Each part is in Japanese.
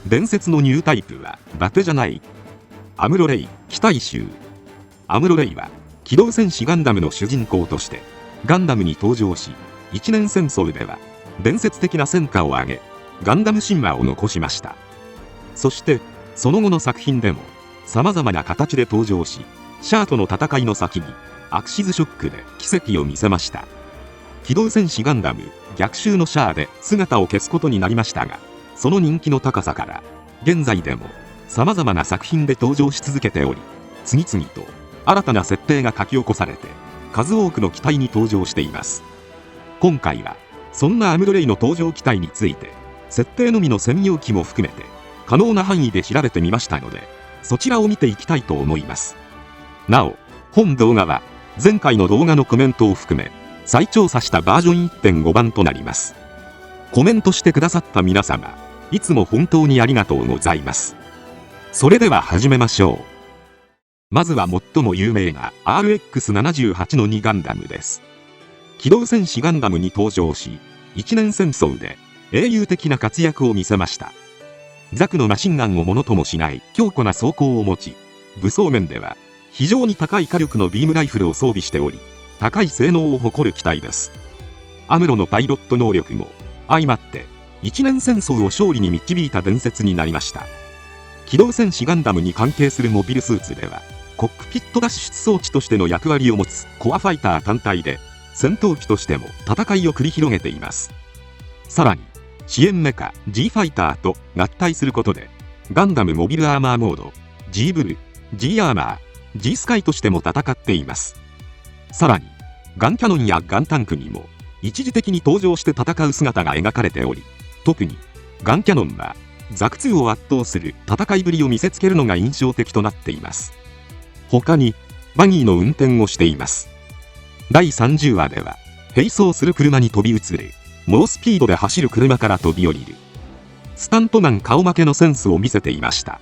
伝説のニュータイプは伊達じゃない。アムロレイ機体集。アムロレイは機動戦士ガンダムの主人公としてガンダムに登場し、一年戦争では伝説的な戦果を上げ、ガンダム神話を残しました。そしてその後の作品でも様々な形で登場し、シャアとの戦いの先にアクシズショックで奇跡を見せました。機動戦士ガンダム逆襲のシャアで姿を消すことになりましたが、その人気の高さから現在でも様々な作品で登場し続けており、次々と新たな設定が書き起こされて数多くの機体に登場しています。今回はそんなアムロレイの登場機体について設定のみの専用機も含めて可能な範囲で調べてみましたので、そちらを見ていきたいと思います。なお、本動画は前回の動画のコメントを含め再調査したバージョン 1.5 版となります。コメントしてくださった皆様、いつも本当にありがとうございます。それでは始めましょう。まずは最も有名な RX78 の2ガンダムです。機動戦士ガンダムに登場し、一年戦争で英雄的な活躍を見せました。ザクのマシンガンをものともしない強固な装甲を持ち、武装面では非常に高い火力のビームライフルを装備しており、高い性能を誇る機体です。アムロのパイロット能力も相まって一年戦争を勝利に導いた伝説になりました。機動戦士ガンダムに関係するモビルスーツでは、コックピット脱出装置としての役割を持つコアファイター単体で戦闘機としても戦いを繰り広げています。さらに支援メカ G ファイターと合体することでガンダムモビルアーマーモード G ブル G アーマー G スカイとしても戦っています。さらにガンキャノンやガンタンクにも一時的に登場して戦う姿が描かれており、特にガンキャノンはザク2を圧倒する戦いぶりを見せつけるのが印象的となっています。他にバギーの運転をしています。第30話では並走する車に飛び移る、猛スピードで走る車から飛び降りるスタントマン顔負けのセンスを見せていました。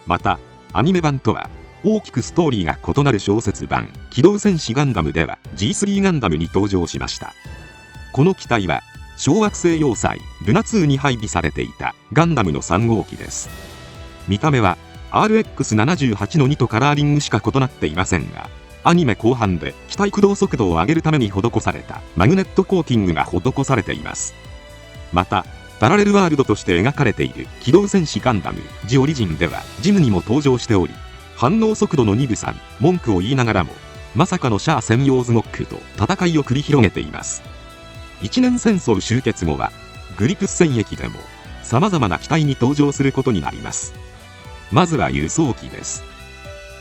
またアニメ版とは大きくストーリーが異なる小説版機動戦士ガンダムでは G3 ガンダムに登場しました。この機体は小惑星要塞ルナ2に配備されていたガンダムの3号機です。見た目は RX78 の2とカラーリングしか異なっていませんが、アニメ後半で機体駆動速度を上げるために施されたマグネットコーティングが施されています。またパラレルワールドとして描かれている機動戦士ガンダムジオリジンではジムにも登場しており、反応速度の鈍さに文句を言いながらもまさかのシャア専用ズゴックと戦いを繰り広げています。一年戦争終結後はグリプス戦役でも様々な機体に登場することになります。まずは輸送機です。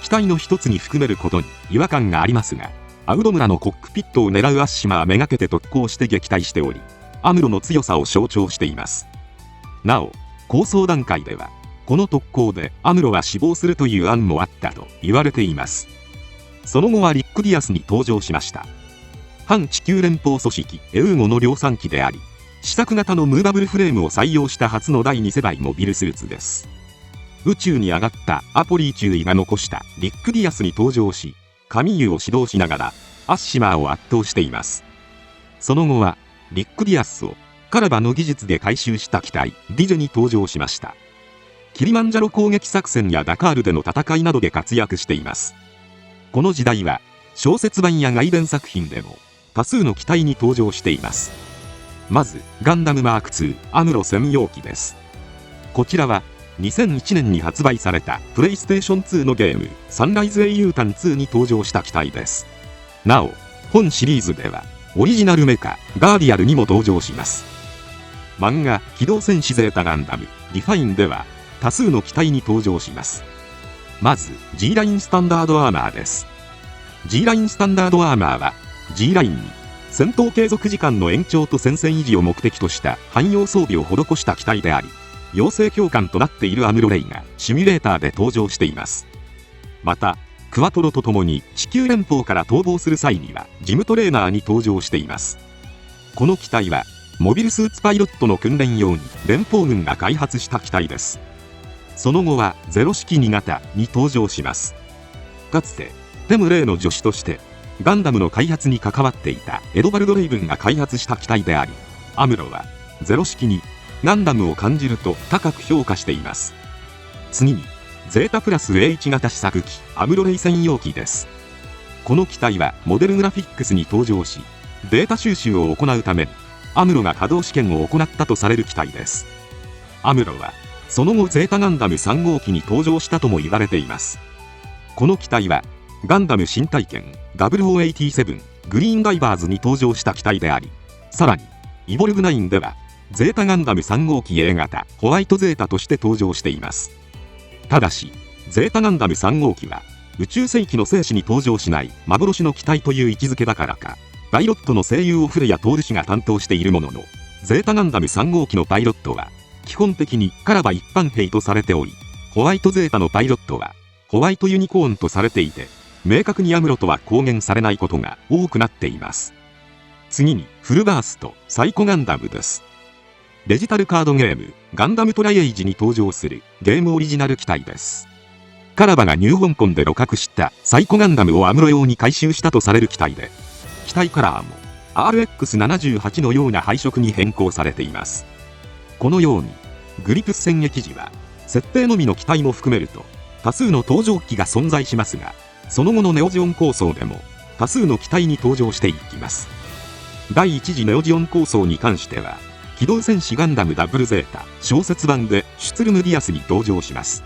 機体の一つに含めることに違和感がありますが、アウド村のコックピットを狙うアッシマーめがけて特攻して撃退しており、アムロの強さを象徴しています。なお構想段階ではこの特攻でアムロは死亡するという案もあったと言われています。その後はリック・ディアスに登場しました。反地球連邦組織エウーゴの量産機であり、試作型のムーバブルフレームを採用した初の第2世代モビルスーツです。宇宙に上がったアポリー中尉が残したリック・ディアスに登場し、カミーユを指導しながらアッシマーを圧倒しています。その後はリック・ディアスをカラバの技術で回収した機体ディジェに登場しました。キリマンジャロ攻撃作戦やダカールでの戦いなどで活躍しています。この時代は小説版や外伝作品でも多数の機体に登場しています。まずガンダムマーク2アムロ専用機です。こちらは2001年に発売されたプレイステーション2のゲームサンライズ英雄譚2に登場した機体です。なお本シリーズではオリジナルメカガーディアルにも登場します。漫画機動戦士ゼータガンダムリファインでは多数の機体に登場します。まず G ラインスタンダードアーマーです。 G ラインスタンダードアーマーは G ラインに戦闘継続時間の延長と戦線維持を目的とした汎用装備を施した機体であり、養成教官となっているアムロレイがシミュレーターで登場しています。またクワトロと共に地球連邦から逃亡する際にはジムトレーナーに登場しています。この機体はモビルスーツパイロットの訓練用に連邦軍が開発した機体です。その後はゼロ式2型に登場します。かつてテムレイの助手としてガンダムの開発に関わっていたエドバルド・レイブンが開発した機体であり、アムロはゼロ式にガンダムを感じると高く評価しています。次にゼータプラス A1 型試作機アムロレイ専用機です。この機体はモデルグラフィックスに登場し、データ収集を行うためにアムロが稼働試験を行ったとされる機体です。アムロはその後ゼータガンダム3号機に登場したとも言われています。この機体はガンダム新体験0087グリーンダイバーズに登場した機体であり、さらにイボルグ9ではゼータガンダム3号機 A 型ホワイトゼータとして登場しています。ただしゼータガンダム3号機は宇宙世紀の生死に登場しない幻の機体という位置づけだからか、パイロットの声優を古谷徹氏が担当しているものの、ゼータガンダム3号機のパイロットは基本的にカラバ一般兵とされており、ホワイトゼータのパイロットはホワイトユニコーンとされていて、明確にアムロとは公言されないことが多くなっています。次にフルバーストサイコガンダムです。デジタルカードゲームガンダムトライエイジに登場するゲームオリジナル機体です。カラバがニュー香港で鹵獲したサイコガンダムをアムロ用に改修したとされる機体で、機体カラーも RX78 のような配色に変更されています。このようにグリプス戦役時は設定のみの機体も含めると多数の登場機が存在しますが、その後のネオジオン構想でも多数の機体に登場していきます。第1次ネオジオン構想に関しては機動戦士ガンダムダブルゼータ小説版でシュツルムディアスに登場します。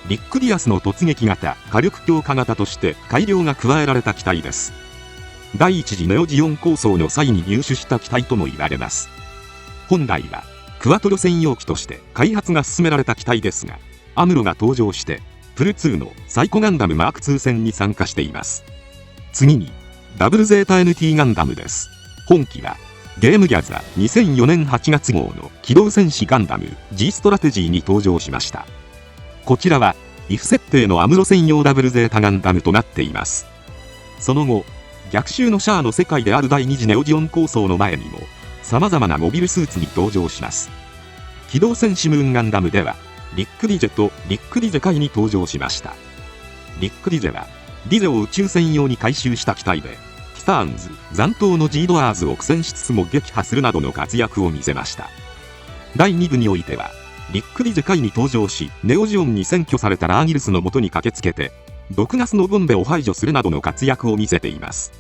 リック・ディアスの突撃型火力強化型として改良が加えられた機体です。第1次ネオジオン構想の際に入手した機体とも言われます。本来はクワトロ専用機として開発が進められた機体ですが、アムロが登場してプル2のサイコガンダムマーク2戦に参加しています。次にダブルゼータ NT ガンダムです。本機はゲームギャザ2004年8月号の機動戦士ガンダム G ストラテジーに登場しました。こちらは IF 設定のアムロ専用ダブルゼータガンダムとなっています。その後逆襲のシャアの世界である第2次ネオジオン構想の前にも様々なモビルスーツに登場します。機動戦士ムーンガンダムではリック・ディジェとリック・ディジェ界に登場しました。リック・ディジェはディゼを宇宙船用に改修した機体で、ティターンズ残党のジードアーズを苦戦しつつも撃破するなどの活躍を見せました。第2部においてはリック・ディジェ界に登場し、ネオジオンに占拠されたラーギルスのもとに駆けつけて毒ガスのボンベを排除するなどの活躍を見せています。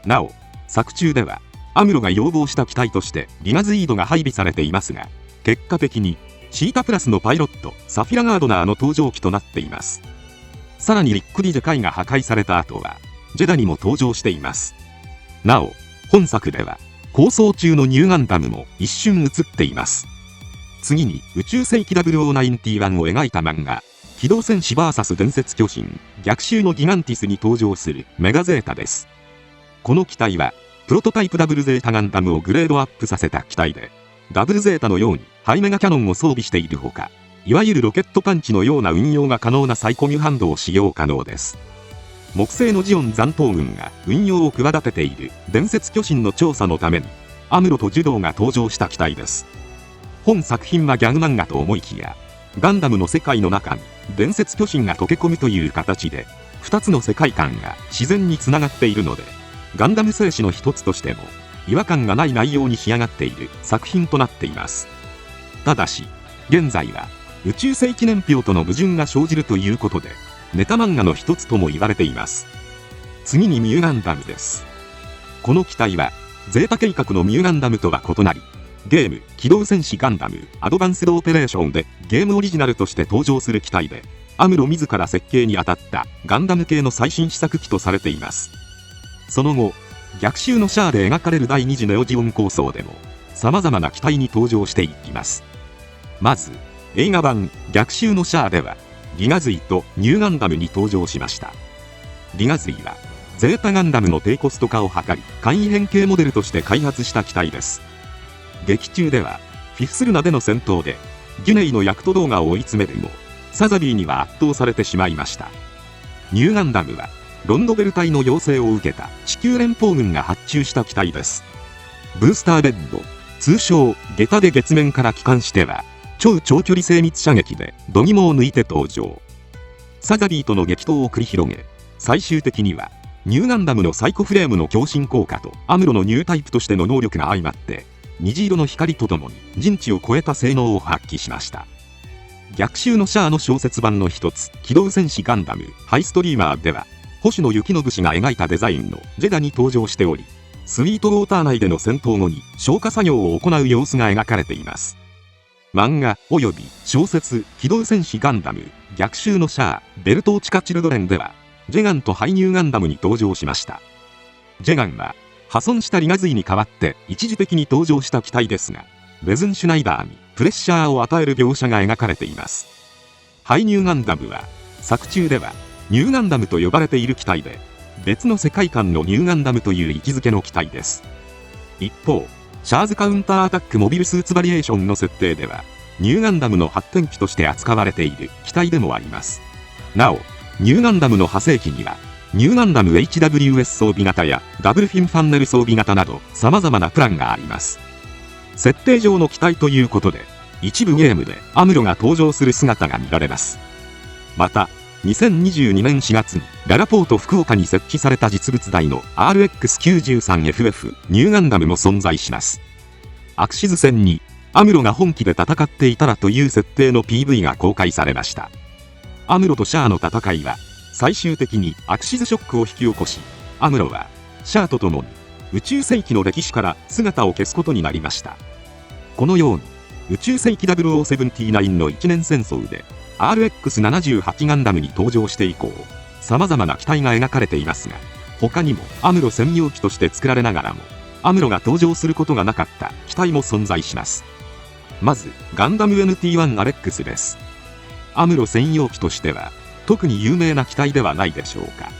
なお作中ではアムロが要望した機体としてリガズイードが配備されていますが、結果的にシータプラスのパイロットサフィラガードナーの登場機となっています。さらにリック・ディジェ界が破壊された後はジェダにも登場しています。なお本作では構想中のニューガンダムも一瞬映っています。次に宇宙世紀0091を描いた漫画機動戦士 VS 伝説巨神逆襲のギガンティスに登場するメガゼータです。この機体はプロトタイプダブルゼータガンダムをグレードアップさせた機体で、ダブルゼータのようにハイメガキャノンを装備しているほか、いわゆるロケットパンチのような運用が可能なサイコミュハンドを使用可能です。木星のジオン残党軍が運用を企てている伝説巨神の調査のためにアムロとジュドーが登場した機体です。本作品はギャグ漫画と思いきや、ガンダムの世界の中に伝説巨神が溶け込むという形で2つの世界観が自然につながっているので、ガンダム聖史の一つとしても違和感がない内容に仕上がっている作品となっています。ただし現在は宇宙世紀年表との矛盾が生じるということでネタ漫画の一つとも言われています。次にミューガンダムです。この機体はゼータ計画のミューガンダムとは異なり、ゲーム機動戦士ガンダムアドバンスドオペレーションでゲームオリジナルとして登場する機体で、アムロ自ら設計に当たったガンダム系の最新試作機とされています。その後逆襲のシャアで描かれる第2次ネオジオン構想でも様々な機体に登場していきます。まず映画版逆襲のシャアではギガズイとニューガンダムに登場しました。ギガズイはゼータガンダムの低コスト化を図り簡易変形モデルとして開発した機体です。劇中ではフィフスルナでの戦闘でギュネイのヤクト動画を追い詰めるもサザビーには圧倒されてしまいました。ニューガンダムはロンドベル隊の要請を受けた地球連邦軍が発注した機体です。ブースターベッド通称ゲタで月面から帰還しては超長距離精密射撃で度肝を抜いて登場。サザビーとの激闘を繰り広げ、最終的にはニューガンダムのサイコフレームの強振効果とアムロのニュータイプとしての能力が相まって虹色の光とともに人知を超えた性能を発揮しました。逆襲のシャアの小説版の一つ、機動戦士ガンダムハイストリーマーでは、星野幸信氏が描いたデザインのジェダに登場しており、スイートウォーター内での戦闘後に消火作業を行う様子が描かれています。漫画及び小説機動戦士ガンダム逆襲のシャアベルトーチカチルドレンでは、ジェガンとハイニューガンダムに登場しました。ジェガンは破損したリガズイに代わって一時的に登場した機体ですが、レズン・シュナイダーにプレッシャーを与える描写が描かれています。ハイニューガンダムは作中ではニューガンダムと呼ばれている機体で、別の世界観のニューガンダムという位置づけの機体です。一方、シャーズカウンターアタックモビルスーツバリエーションの設定では、ニューガンダムの発展機として扱われている機体でもあります。なお、ニューガンダムの派生機には、ニューガンダム HWS 装備型やダブルフィンファンネル装備型など様々なプランがあります。設定上の機体ということで、一部ゲームでアムロが登場する姿が見られます。また、2022年4月にララポート福岡に設置された実物大の RX93FF ニューガンダムも存在します。アクシズ戦にアムロが本気で戦っていたらという設定の PV が公開されました。アムロとシャアの戦いは最終的にアクシズショックを引き起こし、アムロはシャアと共に宇宙世紀の歴史から姿を消すことになりました。このように宇宙世紀0079の一年戦争でRX78 ガンダムに登場して以降、様々な機体が描かれていますが、他にもアムロ専用機として作られながらも、アムロが登場することがなかった機体も存在します。まず、ガンダム NT1 アレックスです。アムロ専用機としては、特に有名な機体ではないでしょうか。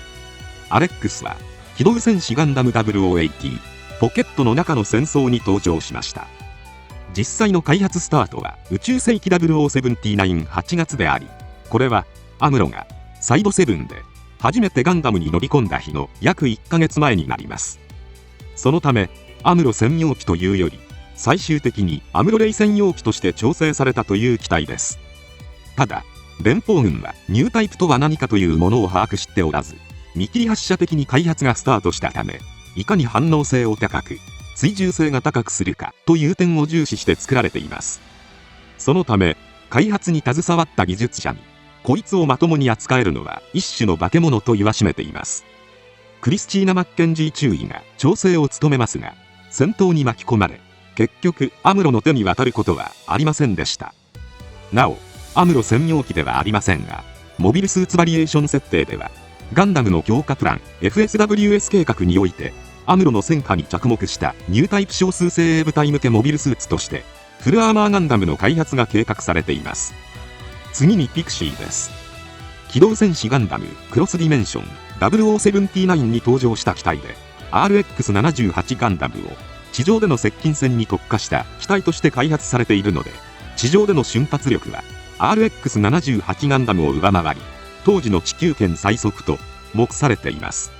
アレックスは、機動戦士ガンダム0080、ポケットの中の戦争に登場しました。実際の開発スタートは宇宙世紀00798月であり、これはアムロがサイド7で初めてガンダムに乗り込んだ日の約1ヶ月前になります。そのためアムロ専用機というより、最終的にアムロレイ専用機として調整されたという機体です。ただ連邦軍はニュータイプとは何かというものを把握しておらず、見切り発車的に開発がスタートしたため、いかに反応性を高く追従性が高くするかという点を重視して作られています。そのため開発に携わった技術者に、こいつをまともに扱えるのは一種の化け物と言わしめています。クリスチーナ・マッケンジー中尉が調整を務めますが、戦闘に巻き込まれ、結局アムロの手に渡ることはありませんでした。なお、アムロ専用機ではありませんが、モビルスーツバリエーション設定では、ガンダムの強化プラン FSWS 計画において、アムロの戦果に着目したニュータイプ少数精鋭部隊向けモビルスーツとしてフルアーマーガンダムの開発が計画されています。次にピクシーです。機動戦士ガンダムクロスディメンション0079に登場した機体で、 RX78 ガンダムを地上での接近戦に特化した機体として開発されているので、地上での瞬発力は RX78 ガンダムを上回り、当時の地球圏最速と目されています。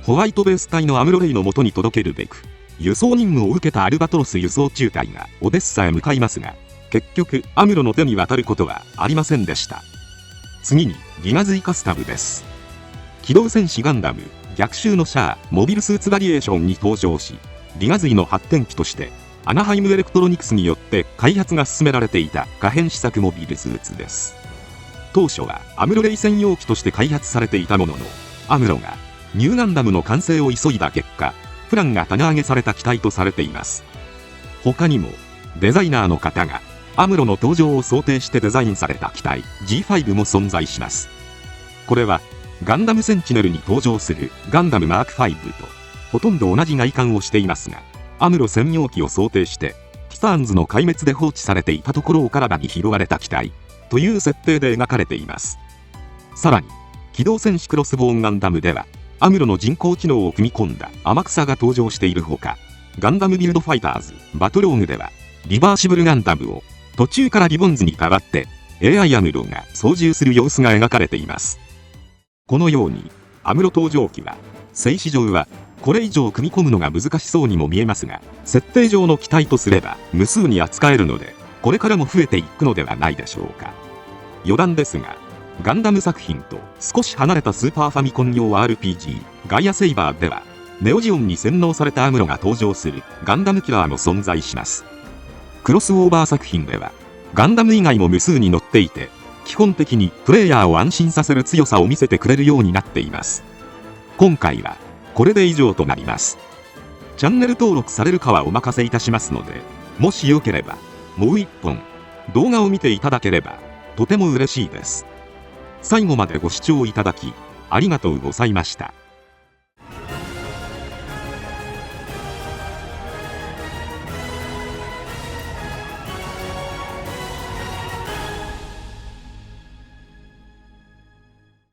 ホワイトベース隊のアムロレイの元に届けるべく、輸送任務を受けたアルバトロス輸送中隊がオデッサへ向かいますが、結局アムロの手に渡ることはありませんでした。次にギガズイカスタムです。機動戦士ガンダム逆襲のシャアモビルスーツバリエーションに登場し、ギガズイの発展機としてアナハイムエレクトロニクスによって開発が進められていた可変試作モビルスーツです。当初はアムロレイ専用機として開発されていたものの、アムロがニューガンダムの完成を急いだ結果、プランが棚上げされた機体とされています。他にもデザイナーの方がアムロの登場を想定してデザインされた機体 G5 も存在します。これはガンダムセンチネルに登場するガンダムマーク5とほとんど同じ外観をしていますが、アムロ専用機を想定してティターンズの壊滅で放置されていたところを体に拾われた機体という設定で描かれています。さらに機動戦士クロスボーンガンダムではアムロの人工知能を組み込んだ天草が登場しているほか、ガンダムビルドファイターズバトローグではリバーシブルガンダムを途中からリボンズに代わって AI アムロが操縦する様子が描かれています。このようにアムロ登場機は静止上はこれ以上組み込むのが難しそうにも見えますが、設定上の機体とすれば無数に扱えるので、これからも増えていくのではないでしょうか。余談ですが、ガンダム作品と少し離れたスーパーファミコン用 RPG ガイアセイバーではネオジオンに洗脳されたアムロが登場するガンダムキラーも存在します。クロスオーバー作品ではガンダム以外も無数に載っていて、基本的にプレイヤーを安心させる強さを見せてくれるようになっています。今回はこれで以上となります。チャンネル登録されるかはお任せいたしますので、もしよければもう一本動画を見ていただければとても嬉しいです。最後までご視聴いただきありがとうございました。